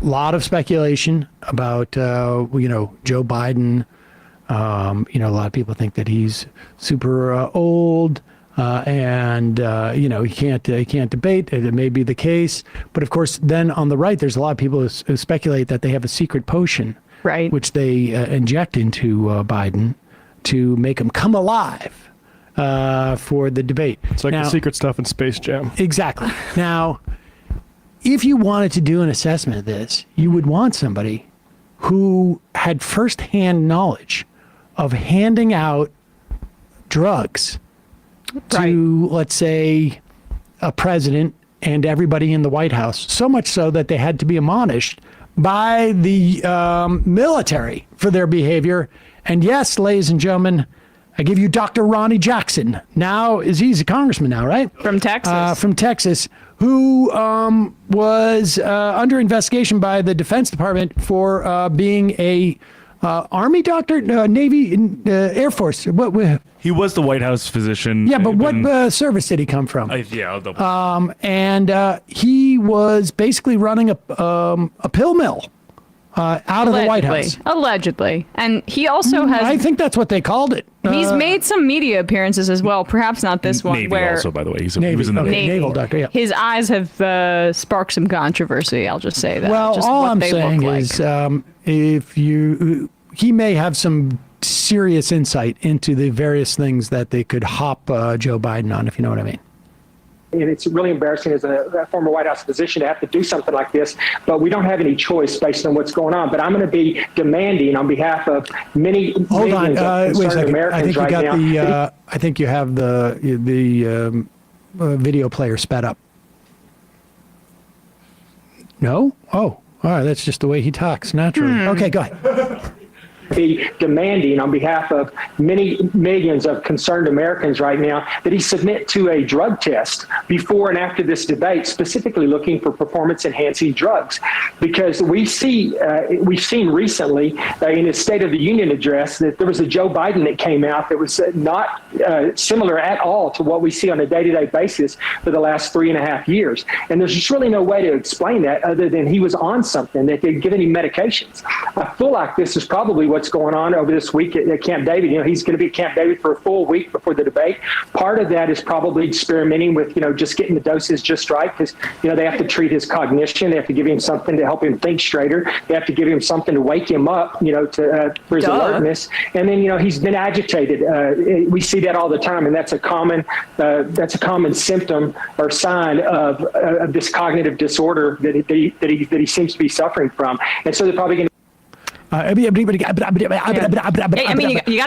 lot of speculation about, Joe Biden. A lot of people think that he's super old, and he can't debate. It may be the case, but of course, then on the right, there's a lot of people who speculate that they have a secret potion, right, which they inject into Biden to make him come alive for the debate. It's like the secret stuff in Space Jam. Exactly. Now, if you wanted to do an assessment of this, you would want somebody who had firsthand knowledge of handing out drugs to, let's say, a president and everybody in the White House, so much so that they had to be admonished by the military for their behavior. And yes, ladies and gentlemen, I give you Dr. Ronnie Jackson. He's a congressman now, right? From Texas. Who was under investigation by the Defense Department for being a Army doctor, Navy, Air Force. He was the White House physician. Yeah, but what service did he come from? I'll double. And he was basically running a pill mill out of the White House. Allegedly. And he also has... I think that's what they called it. He's made some media appearances as well. Perhaps not this one. Navy also, by the way. He was in the Navy. Naval doctor, yeah. His eyes have sparked some controversy, I'll just say that. Well, just all what I'm they saying look is he may have some serious insight into the various things that they could hop Joe Biden on, if you know what I mean. And it's really embarrassing as a former White House physician to have to do something like this, but we don't have any choice based on what's going on. But I'm going to be demanding on behalf of many millions of concerned Americans right now. I think you have the video player sped up. No? Oh, all right. That's just the way he talks naturally. Okay, go ahead. Be demanding on behalf of many millions of concerned Americans right now that he submit to a drug test before and after this debate, specifically looking for performance-enhancing drugs, because we've seen recently in his State of the Union address that there was a Joe Biden that came out that was not similar at all to what we see on a day-to-day basis for the last 3.5 years. And there's just really no way to explain that other than he was on something, that they'd given him medications. I feel like this is probably what's going on over this week at Camp David. He's going to be at Camp David for a full week before the debate. Part of that is probably experimenting with, just getting the doses just right, because, they have to treat his cognition. They have to give him something to help him think straighter. They have to give him something to wake him up, for his alertness. And then, he's been agitated. We see that all the time, and that's a common symptom or sign of this cognitive disorder that he seems to be suffering from. And so they're probably going to. I mean, you got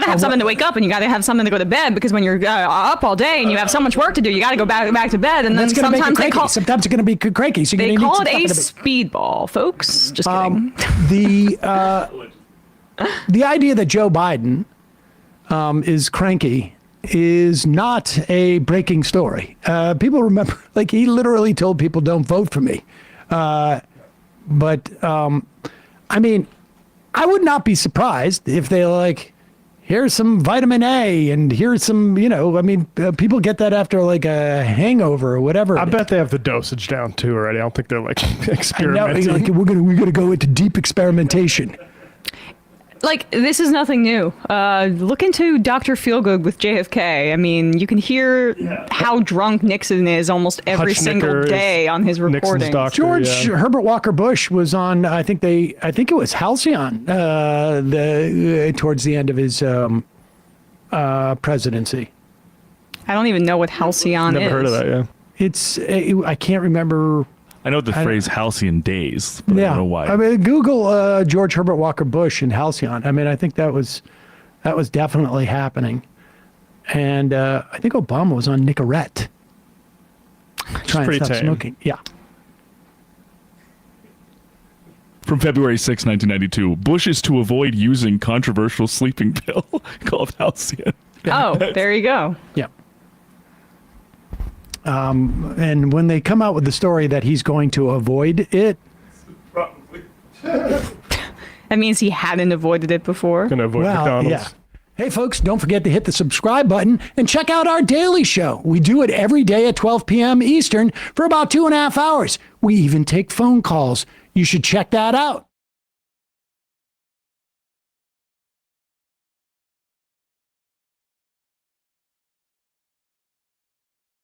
to have something to wake up, and you got to have something to go to bed, because when you're up all day and you have so much work to do, you got to go back to bed. And then sometimes it's going to be cranky. So they call it a speedball, folks. Just kidding. The idea that Joe Biden is cranky is not a breaking story. People remember, he literally told people, "Don't vote for me." I would not be surprised if they here's some vitamin A and here's some, people get that after a hangover or whatever. I bet they have the dosage down too already. I don't think they're experimenting. We're gonna go into deep experimentation. This is nothing new. Look into Dr. Feelgood with JFK. I mean, you can hear how drunk Nixon is almost every single day on his recordings. George Herbert Walker Bush was on. I think it was Halcyon. Towards the end of his presidency. I don't even know what Halcyon is. Never heard of that. Yeah. I can't remember. I know the phrase halcyon days, but I don't know why. I mean, Google George Herbert Walker Bush and halcyon. I mean, I think that was definitely happening. And I think Obama was on Nicorette. Trying to stop smoking. Yeah. From February 6, 1992, Bush is to avoid using controversial sleeping pill called Halcyon. Oh, there you go. Yeah. And when they come out with the story that he's going to avoid it. That means he hadn't avoided it before. Going to avoid McDonald's. Yeah. Hey, folks, don't forget to hit the subscribe button and check out our daily show. We do it every day at 12 p.m. Eastern for about 2.5 hours. We even take phone calls. You should check that out.